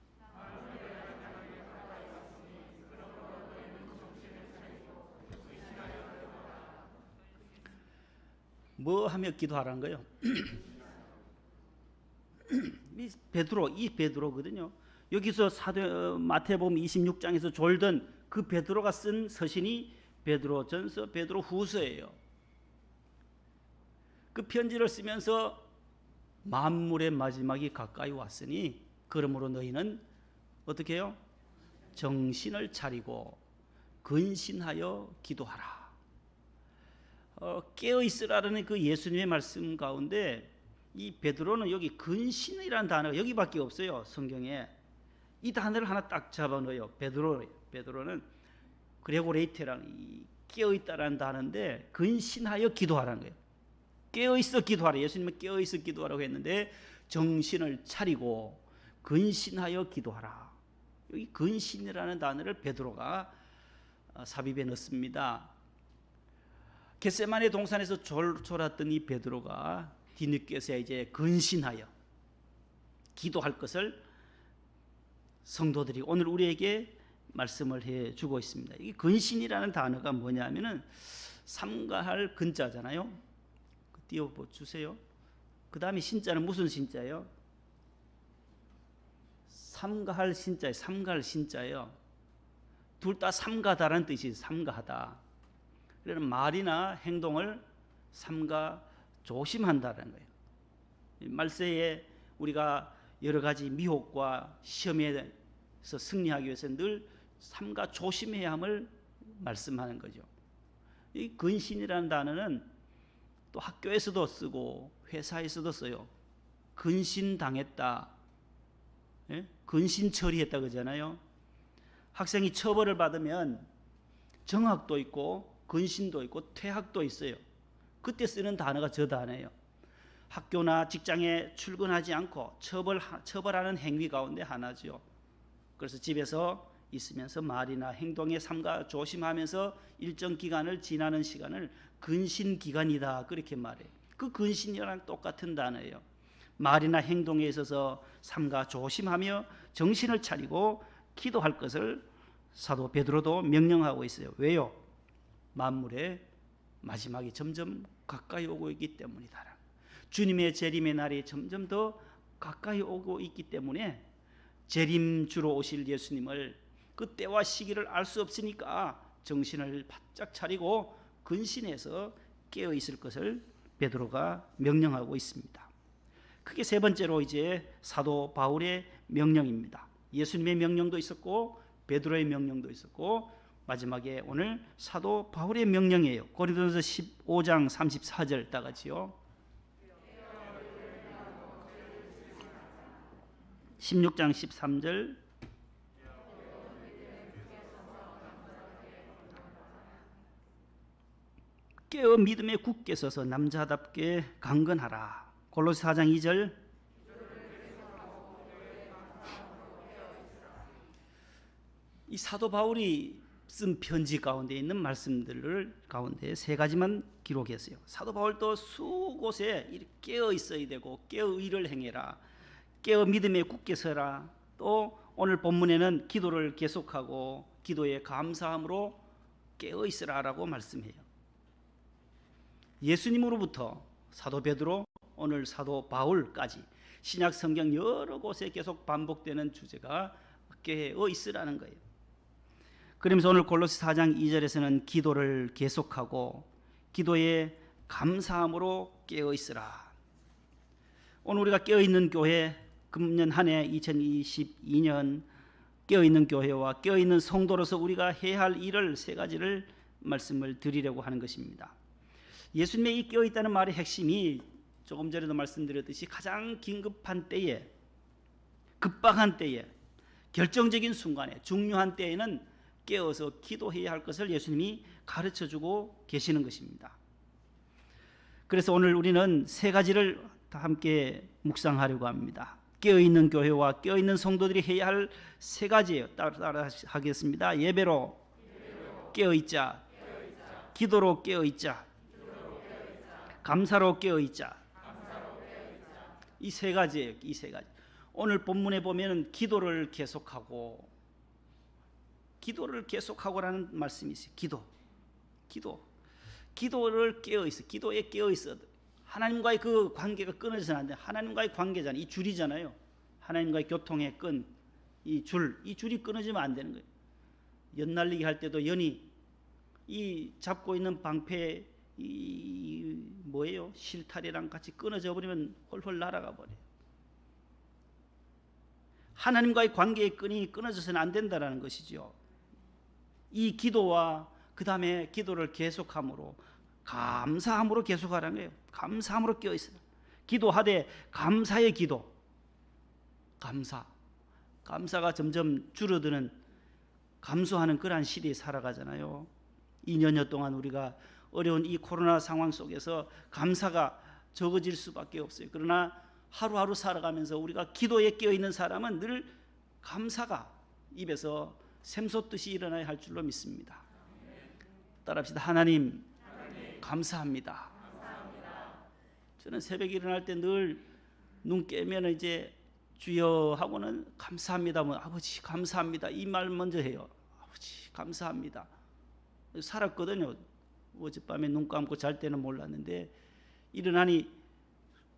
뭐 하며 기도하라는 거예요? 이 베드로거든요. 여기서 마태복음 26장에서 졸던 그 베드로가 쓴 서신이 베드로전서, 베드로후서예요. 그 편지를 쓰면서 만물의 마지막이 가까이 왔으니 그러므로 너희는 어떻게 해요? 정신을 차리고 근신하여 기도하라. 깨어 있으라는 그 예수님의 말씀 가운데 이 베드로는 여기 근신이라는 단어가 여기밖에 없어요. 성경에 이 단어를 하나 딱 잡아 넣어요. 베드로는 그레고레이테라는 이 깨어 있다라는 단어인데 근신하여 기도하라는 거예요. 깨어 있어 기도하라. 예수님은 깨어 있어 기도하라고 했는데 정신을 차리고 근신하여 기도하라. 여기 근신이라는 단어를 베드로가 삽입해 넣습니다. 겟세마네 동산에서 졸았던 이 베드로가 뒤늦게서야 이제 근신하여 기도할 것을 성도들이 오늘 우리에게 말씀을 해 주고 있습니다. 이 근신이라는 단어가 뭐냐면은 삼가할 근자잖아요. 띄워 주세요. 그 다음에 신자는 무슨 신자예요? 삼가할 신자예요. 삼가할 신자예요. 둘 다 삼가다라는 뜻이 삼가하다. 그래서 말이나 행동을 삼가 조심한다는 거예요. 말세에 우리가 여러 가지 미혹과 시험에서 승리하기 위해서 늘 삼가 조심해야 함을 말씀하는 거죠. 이 근신이라는 단어는 또 학교에서도 쓰고 회사에서도 써요. 근신당했다. 예? 근신 처리했다 그러잖아요. 학생이 처벌을 받으면 정학도 있고 근신도 있고 퇴학도 있어요. 그때 쓰는 단어가 저 단어예요. 학교나 직장에 출근하지 않고 처벌하는 행위 가운데 하나죠. 그래서 집에서 있으면서 말이나 행동에 삼가 조심하면서 일정 기간을 지나는 시간을 근신기간이다 그렇게 말해요. 그 근신이랑 똑같은 단어예요. 말이나 행동에 있어서 삼가 조심하며 정신을 차리고 기도할 것을 사도 베드로도 명령하고 있어요. 왜요? 만물의 마지막이 점점 가까이 오고 있기 때문이다. 주님의 재림의 날이 점점 더 가까이 오고 있기 때문에 재림주로 오실 예수님을 그 때와 시기를 알 수 없으니까 정신을 바짝 차리고 근신해서 깨어 있을 것을 베드로가 명령하고 있습니다. 크게 세 번째로 이제 사도 바울의 명령입니다. 예수님의 명령도 있었고 베드로의 명령도 있었고 마지막에 오늘 사도 바울의 명령이에요. 고린도전서 15장 34절 다 같이요. 16장 13절 깨어 믿음에 굳게 서서 남자답게 강건하라. 골로새 4장 2절 이 사도 바울이 쓴 편지 가운데 있는 말씀들을 가운데 세 가지만 기록했어요. 사도 바울도 수곳에 깨어 있어야 되고 깨어 의를 행해라. 깨어 믿음에 굳게 서라. 또 오늘 본문에는 기도를 계속하고 기도에 감사함으로 깨어 있으라라고 말씀해요. 예수님으로부터 사도 베드로, 오늘 사도 바울까지 신약 성경 여러 곳에 계속 반복되는 주제가 깨어 있으라는 거예요. 그러면서 오늘 골로새 4장 2절에서는 기도를 계속하고 기도에 감사함으로 깨어 있으라. 오늘 우리가 깨어 있는 교회, 금년 한 해 2022년 깨어 있는 교회와 깨어 있는 성도로서 우리가 해야 할 일을 세 가지를 말씀을 드리려고 하는 것입니다. 예수님의 이 깨어 있다는 말의 핵심이 조금 전에도 말씀드렸듯이 가장 긴급한 때에, 급박한 때에, 결정적인 순간에, 중요한 때에는 깨어서 기도해야 할 것을 예수님이 가르쳐주고 계시는 것입니다. 그래서 오늘 우리는 세 가지를 다 함께 묵상하려고 합니다. 깨어있는 교회와 깨어있는 성도들이 해야 할 세 가지예요. 따라 하겠습니다. 예배로 깨어있자, 기도로 깨어있자, 감사로 깨어있자. 이 세 가지예요. 이 세 가지. 오늘 본문에 보면 기도를 계속하고라는 말씀이 있어요. 기도를 깨어있어. 기도에 깨어있어. 하나님과의 그 관계가 끊어져서는 안 돼. 하나님과의 관계잖아요. 이 줄이잖아요. 하나님과의 교통의 끈, 이 줄이 끊어지면 안 되는 거예요. 연 날리기 할 때도 연이 이 잡고 있는 방패 이 뭐예요? 실타래랑 같이 끊어져 버리면 훨훨 날아가 버려요. 하나님과의 관계의 끈이 끊어져서는 안 된다라는 것이죠. 이 기도와 그 다음에 기도를 계속함으로 감사함으로 계속하라는 거예요. 감사함으로 깨어 있어요. 기도하되 감사의 기도. 감사가 점점 줄어드는, 감소하는 그러한 시대에 살아가잖아요. 2년여 동안 우리가 어려운 이 코로나 상황 속에서 감사가 적어질 수밖에 없어요. 그러나 하루하루 살아가면서 우리가 기도에 깨어있는 사람은 늘 감사가 입에서 샘솟듯이 일어나야 할 줄로 믿습니다. 따라합시다. 하나님 감사합니다. 저는 새벽에 일어날 때 늘 눈 깨면 이제 주여 하고는 감사합니다. 뭐 아버지 감사합니다. 이 말 먼저 해요. 아버지 감사합니다. 살았거든요. 어젯밤에 눈 감고 잘 때는 몰랐는데 일어나니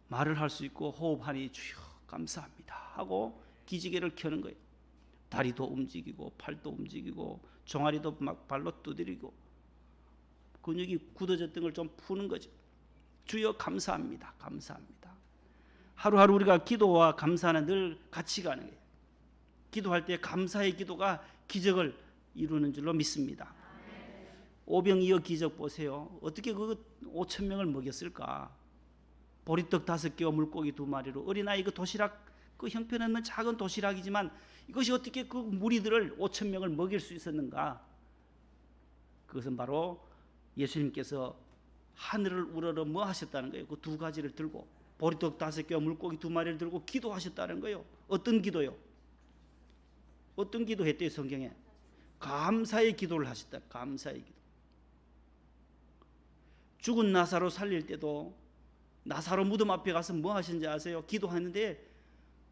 말을 할 수 있고 호흡하니 주여 감사합니다 하고 기지개를 켜는 거예요. 다리도 움직이고 팔도 움직이고 종아리도 막 발로 두드리고 근육이 굳어졌던 걸 좀 푸는 거죠. 주여 감사합니다. 감사합니다. 하루하루 우리가 기도와 감사는 늘 같이 가는 거예요. 기도할 때 감사의 기도가 기적을 이루는 줄로 믿습니다. 오병이어 기적 보세요. 어떻게 그 5천 명을 먹였을까? 보리떡 5개와 물고기 2마리로 어린아이 그 도시락, 그 형편없는 작은 도시락이지만 이것이 어떻게 그 무리들을 5천 명을 먹일 수 있었는가? 그것은 바로 예수님께서 하늘을 우러러 뭐 하셨다는 거예요. 그 2가지를 들고 보리떡 5개와 물고기 2마리를 들고 기도하셨다는 거예요. 어떤 기도요? 어떤 기도 했대요 성경에? 감사의 기도를 하셨다. 감사의 기도. 죽은 나사로 살릴 때도 나사로 무덤 앞에 가서 뭐 하신지 아세요? 기도하는데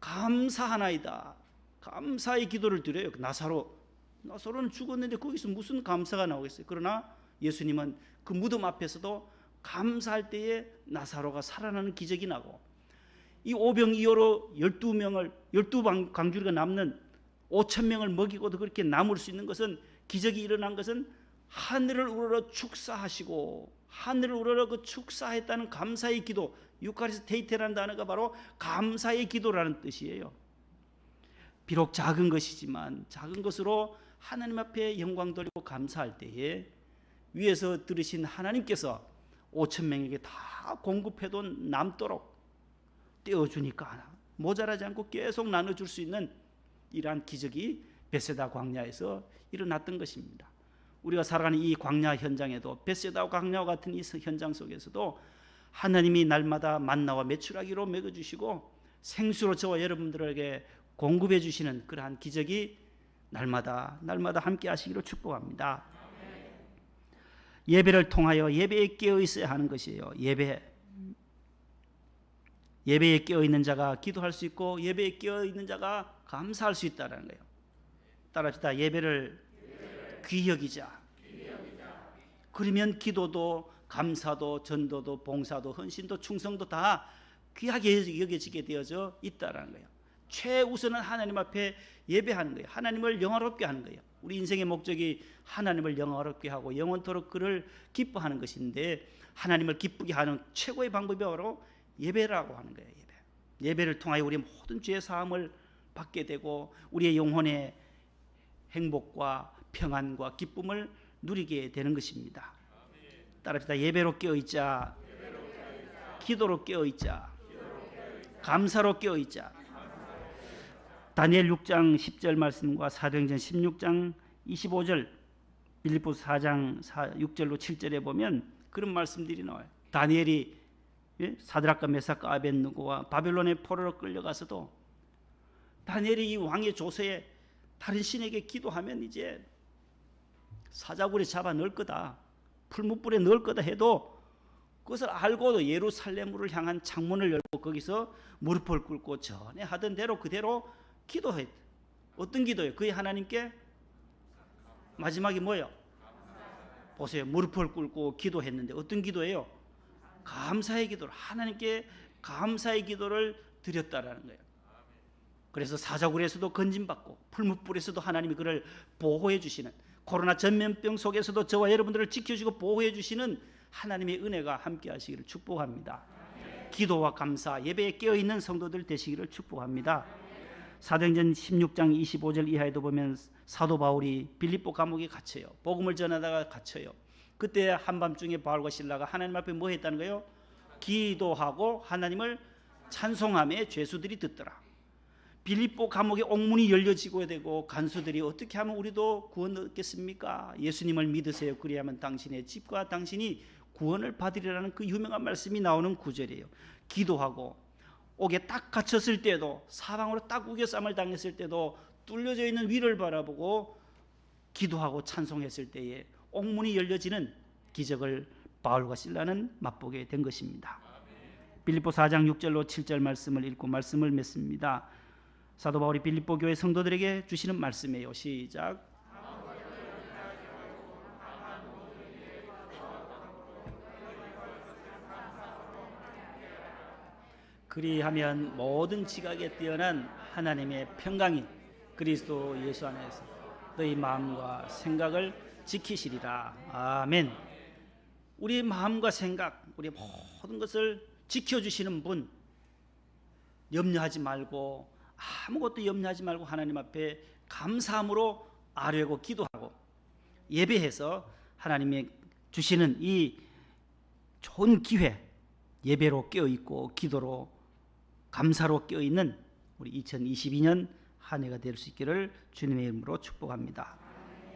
감사하나이다. 감사의 기도를 드려요. 나사로는 죽었는데 거기서 무슨 감사가 나오겠어요? 그러나 예수님은 그 무덤 앞에서도 감사할 때에 나사로가 살아나는 기적이 나고 이 오병이어로 12광주리가 남는 5천 명을 먹이고도 그렇게 남을 수 있는 것은, 기적이 일어난 것은 하늘을 우러러 축사하시고 하늘을 우러러 그 축사했다는 감사의 기도, 유카리스테이테라는 단어가 바로 감사의 기도라는 뜻이에요. 비록 작은 것이지만 작은 것으로 하나님 앞에 영광 돌리고 감사할 때에 위에서 들으신 하나님께서 5천 명에게 다 공급해도 남도록 떼어주니까 모자라지 않고 계속 나눠줄 수 있는 이러한 기적이 베세다 광야에서 일어났던 것입니다. 우리가 살아가는 이 광야 현장에도, 베세다 광야와 같은 이 현장 속에서도 하나님이 날마다 만나와 메추라기로 먹여주시고 생수로 저와 여러분들에게 공급해 주시는 그러한 기적이 날마다 함께 하시기를 축복합니다. 예배를 통하여 예배에 깨어 있어야 하는 것이에요. 예배에 깨어 있는 자가 기도할 수 있고 예배에 깨어 있는 자가 감사할 수 있다는 거예요. 따라합시다. 예배를 귀히 여기자. 그러면 기도도 감사도 전도도 봉사도 헌신도 충성도 다 귀하게 여겨지게 되어져 있다라는 거예요. 최우선은 하나님 앞에 예배하는 거예요. 하나님을 영화롭게 하는 거예요. 우리 인생의 목적이 하나님을 영화롭게 하고 영원토록 그를 기뻐하는 것인데, 하나님을 기쁘게 하는 최고의 방법이 바로 예배라고 하는 거예요. 예배를 통하여 우리의 모든 죄 사함을 받게 되고 우리의 영혼의 행복과 평안과 기쁨을 누리게 되는 것입니다. 따라합시다. 예배로 깨어있자. 기도로 깨어있자. 감사로 깨어있자. 다니엘 6장 10절 말씀과 사도행전 16장 25절, 빌립보서 4장 6절로 7절에 보면 그런 말씀들이 나와요. 다니엘이 사드락과 메삭과 아벳느고와 바벨론의 포로로 끌려가서도 다니엘이 이 왕의 조서에 다른 신에게 기도하면 이제 사자굴에 잡아 넣을 거다, 풀무불에 넣을 거다 해도 그것을 알고도 예루살렘으로 향한 창문을 열고 거기서 무릎을 꿇고 전에 하던 대로 그대로 기도했다. 어떤 기도예요? 그의 하나님께 마지막에 뭐예요? 보세요. 무릎을 꿇고 기도했는데 어떤 기도예요? 감사의 기도를, 하나님께 감사의 기도를 드렸다라는 거예요. 그래서 사자굴에서도 건진받고 풀무불에서도 하나님이 그를 보호해 주시는, 코로나 전염병 속에서도 저와 여러분들을 지켜주고 보호해 주시는 하나님의 은혜가 함께 하시기를 축복합니다. 기도와 감사, 예배에 깨어있는 성도들 되시기를 축복합니다. 사도행전 16장 25절 이하에도 보면 사도 바울이 빌립보 감옥에 갇혀요. 복음을 전하다가 갇혀요. 그때 한밤중에 바울과 실라가 하나님 앞에 뭐 했다는 거예요? 기도하고 하나님을 찬송함에 죄수들이 듣더라. 빌립보 감옥에 옥문이 열려지고 되고 간수들이 어떻게 하면 우리도 구원 얻겠습니까? 예수님을 믿으세요. 그리하면 당신의 집과 당신이 구원을 받으리라는 그 유명한 말씀이 나오는 구절이에요. 기도하고 옥에 딱 갇혔을 때도, 사방으로 딱 우겨쌈을 당했을 때도 뚫려져 있는 위를 바라보고 기도하고 찬송했을 때에 옥문이 열려지는 기적을 바울과 실라는 맛보게 된 것입니다. 빌립보 4장 6절로 7절 말씀을 읽고 말씀을 맺습니다. 사도 바울이 빌립보 교회 성도들에게 주시는 말씀이에요. 시작. 그리하면 모든 지각에 뛰어난 하나님의 평강이 그리스도 예수 안에서 너희 마음과 생각을 지키시리라. 아멘. 우리 마음과 생각, 우리 모든 것을 지켜주시는 분, 염려하지 말고, 아무것도 염려하지 말고 하나님 앞에 감사함으로 아뢰고 기도하고 예배해서 하나님이 주시는 이 좋은 기회, 예배로 깨어있고 기도로 감사로 깨어있는 우리 2022년 한 해가 될 수 있기를 주님의 이름으로 축복합니다.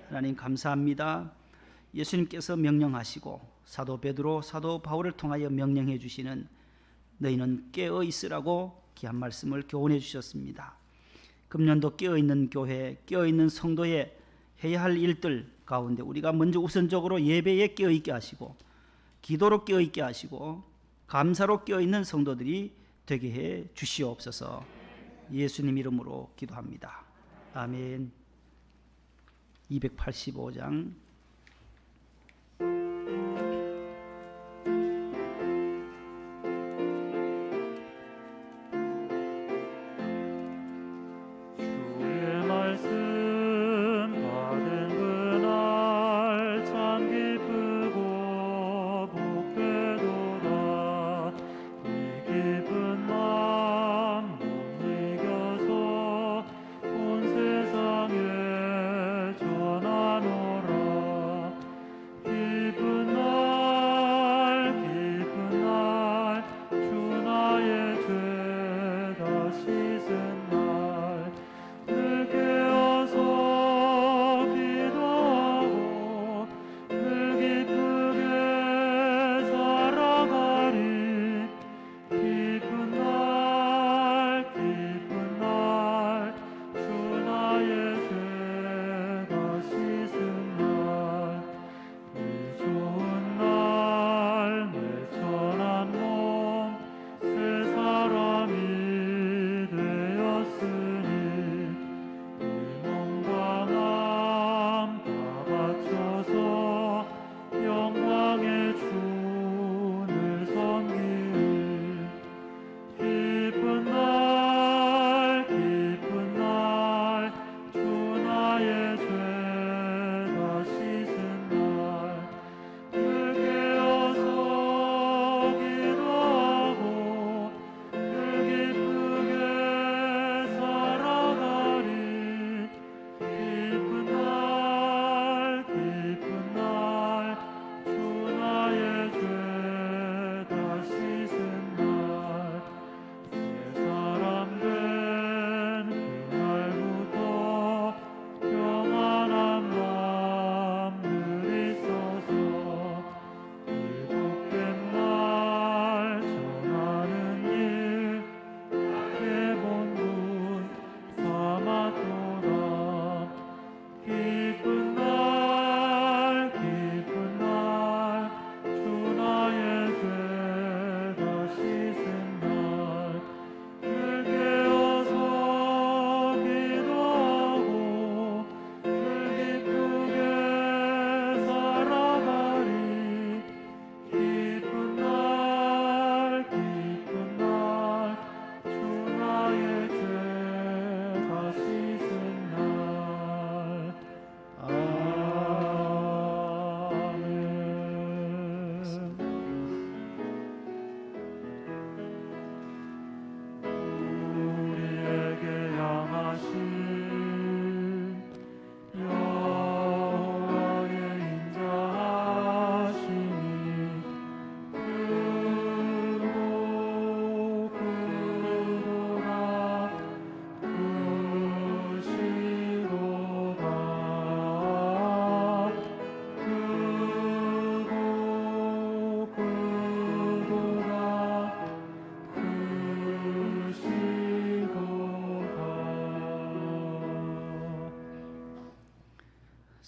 하나님 감사합니다. 예수님께서 명령하시고 사도 베드로, 사도 바울을 통하여 명령해 주시는 너희는 깨어 있으라고 귀한 말씀을 교훈해 주셨습니다. 금년도 깨어 있는 교회, 깨어 있는 성도의 해야 할 일들 가운데 우리가 먼저 우선적으로 예배에 깨어 있게 하시고 기도로 깨어 있게 하시고 감사로 깨어 있는 성도들이 되게 해 주시옵소서. 예수님 이름으로 기도합니다. 아멘. 285장 주의 말씀 받은 그날 참 기쁘고 복되도다. 이 기쁜 마음 못 이겨서 온 세상에 전하노라.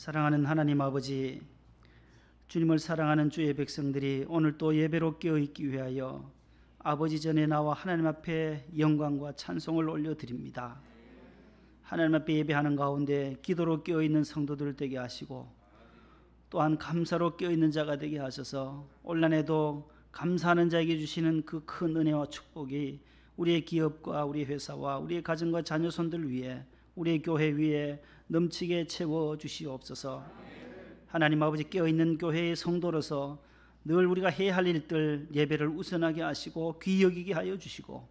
사랑하는 하나님 아버지, 주님을 사랑하는 주의 백성들이 오늘 또 예배로 깨어있기 위하여 아버지 전에 나와 하나님 앞에 영광과 찬송을 올려드립니다. 하나님 앞에 예배하는 가운데 기도로 깨어있는 성도들 되게 하시고 또한 감사로 깨어있는 자가 되게 하셔서 올한해도 감사하는 자에게 주시는 그 큰 은혜와 축복이 우리의 기업과 우리 회사와 우리의 가정과 자녀손들 위에 우리의 교회 위에 넘치게 채워 주시옵소서. 하나님 아버지, 깨어있는 교회의 성도로서 늘 우리가 해야 할 일들 예배를 우선하게 하시고 귀히 여기게 하여 주시고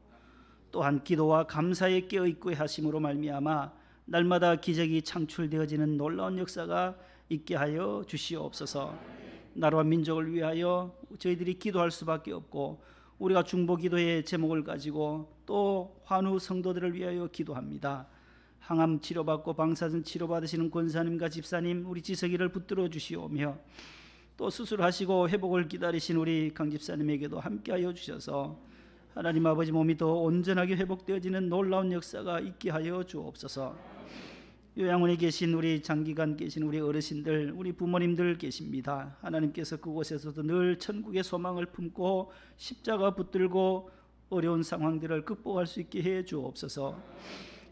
또한 기도와 감사에 깨어있고 하심으로 말미암아 날마다 기적이 창출되어지는 놀라운 역사가 있게 하여 주시옵소서. 나라와 민족을 위하여 저희들이 기도할 수밖에 없고 우리가 중보기도의 제목을 가지고 또 환우 성도들을 위하여 기도합니다. 항암 치료받고 방사선 치료받으시는 권사님과 집사님 우리 지석이를 붙들어 주시오며 또 수술하시고 회복을 기다리신 우리 강 집사님에게도 함께하여 주셔서 하나님 아버지 몸이 더 온전하게 회복되어지는 놀라운 역사가 있게 하여 주옵소서. 요양원에 계신 우리 장기간 계신 우리 어르신들 우리 부모님들 계십니다. 하나님께서 그곳에서도 늘 천국의 소망을 품고 십자가 붙들고 어려운 상황들을 극복할 수 있게 해 주옵소서.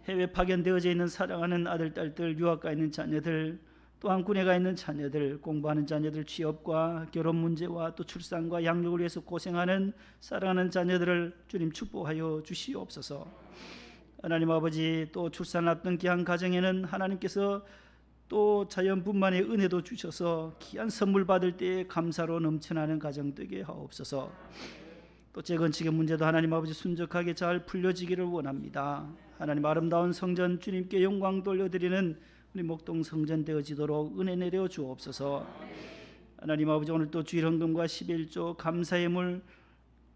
해외 파견되어져 있는 사랑하는 아들 딸들 유학가 있는 자녀들 또한 군에 가 있는 자녀들 공부하는 자녀들 취업과 결혼 문제와 또 출산과 양육을 위해서 고생하는 사랑하는 자녀들을 주님 축복하여 주시옵소서. 하나님 아버지, 또 출산 앞둔 귀한 가정에는 하나님께서 또 자연분만의 은혜도 주셔서 귀한 선물 받을 때에 감사로 넘쳐나는 가정 되게 하옵소서. 또 재건축의 문제도 하나님 아버지 순적하게 잘 풀려지기를 원합니다. 하나님 아름다운 성전 주님께 영광 돌려드리는 우리 목동 성전 되어지도록 은혜 내려 주옵소서. 하나님 아버지, 오늘 또 주일헌금과 11조 감사예물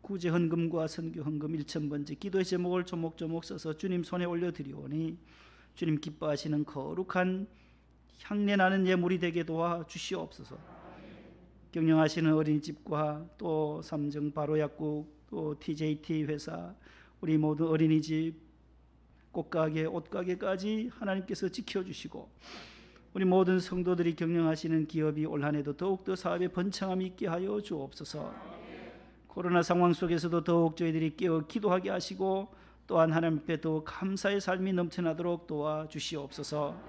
구제헌금과 선교헌금 1,000번째 기도의 제목을 조목조목 써서 주님 손에 올려드리오니 주님 기뻐하시는 거룩한 향내나는 예물이 되게 도와주시옵소서. 경영하시는 어린이집과 또 삼정 바로약국 또 TJT 회사 우리 모든 어린이집 꽃가게 옷가게까지 하나님께서 지켜주시고 우리 모든 성도들이 경영하시는 기업이 올 한해도 더욱더 사업에 번창함이 있게 하여 주옵소서. 코로나 상황 속에서도 더욱 저희들이 깨어 기도하게 하시고 또한 하나님 앞에 더욱 감사의 삶이 넘쳐나도록 도와주시옵소서.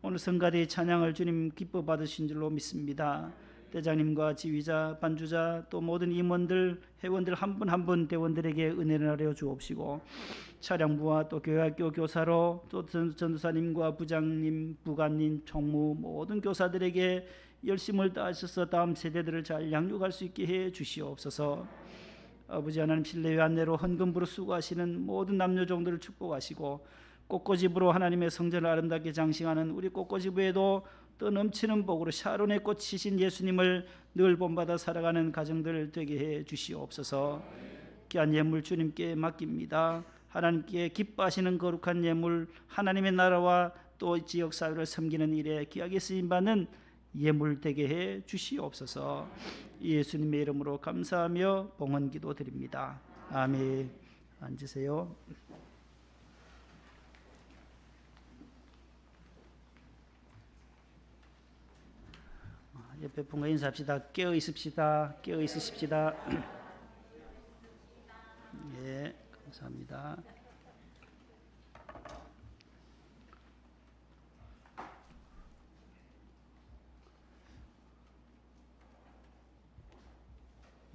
오늘 성가대의 찬양을 주님 기뻐 받으신 줄로 믿습니다. 대장님과 지휘자, 반주자 또 모든 임원들, 회원들 한 분 한 분 대원들에게 은혜를 나려 주옵시고 차량부와 또 교회학교 교사로 또 전도사님과 부장님, 부관님, 총무 모든 교사들에게 열심을 다하셔서 다음 세대들을 잘 양육할 수 있게 해 주시옵소서. 아버지 하나님, 실내외 안내로 헌금부로 수고하시는 모든 남녀 종들을 축복하시고 꽃꽂이부로 하나님의 성전을 아름답게 장식하는 우리 꽃꽂이부에도 또 넘치는 복으로 샤론의 꽃이신 예수님을 늘 본받아 살아가는 가정들 되게 해 주시옵소서. 귀한 예물 주님께 맡깁니다. 하나님께 기뻐하시는 거룩한 예물, 하나님의 나라와 또 지역사회를 섬기는 일에 귀하게 쓰임받는 예물 되게 해 주시옵소서. 예수님의 이름으로 감사하며 봉헌기도 드립니다. 아멘. 앉으세요. 옆에 분과 인사합시다. 깨어 있읍시다. 깨어 있으십시다. 예, 감사합니다.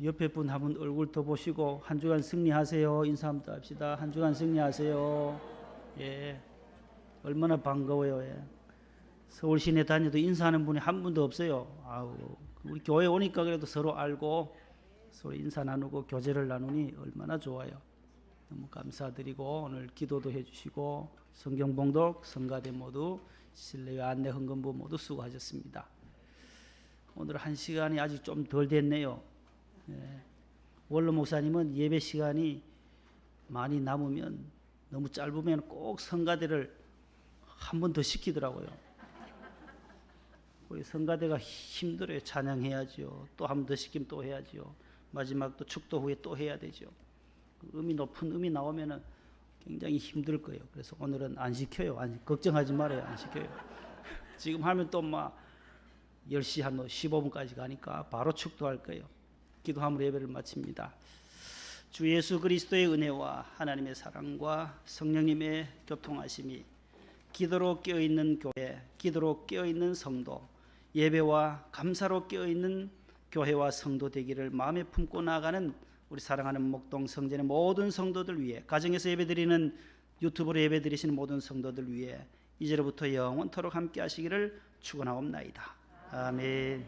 옆에 분 한 분 얼굴 더 보시고 한 주간 승리하세요. 인사 한번 합시다. 한 주간 승리하세요. 예, 얼마나 반가워요. 예. 서울 시내 다녀도 인사하는 분이 한 분도 없어요. 아우, 우리 교회 오니까 그래도 서로 알고 서로 인사 나누고 교제를 나누니 얼마나 좋아요. 너무 감사드리고 오늘 기도도 해주시고 성경 봉독, 성가대 모두 실내외 안내 헌금부 모두 수고하셨습니다. 오늘 한 시간이 아직 좀 덜 됐네요. 예. 원로 목사님은 예배 시간이 많이 남으면 너무 짧으면 꼭 성가대를 한 번 더 시키더라고요. 우리 성가대가 힘들어요. 찬양해야죠. 또 한 번 더 시키면 또 해야죠. 마지막 또 축도 후에 또 해야 되죠. 음이 높은 음이 나오면은 굉장히 힘들 거예요. 그래서 오늘은 안 시켜요. 걱정하지 말아요. 안 시켜요. 지금 하면 또 막 10시 한 15분까지 가니까 바로 축도할 거예요. 기도함으로 예배를 마칩니다. 주 예수 그리스도의 은혜와 하나님의 사랑과 성령님의 교통하심이 기도로 깨어있는 교회, 기도로 깨어있는 성도, 예배와 감사로 깨어있는 교회와 성도 되기를 마음에 품고 나아가는 우리 사랑하는 목동 성전의 모든 성도들 위해, 가정에서 예배드리는, 유튜브로 예배드리시는 모든 성도들 위해 이제로부터 영원토록 함께 하시기를 축원하옵나이다. 아멘.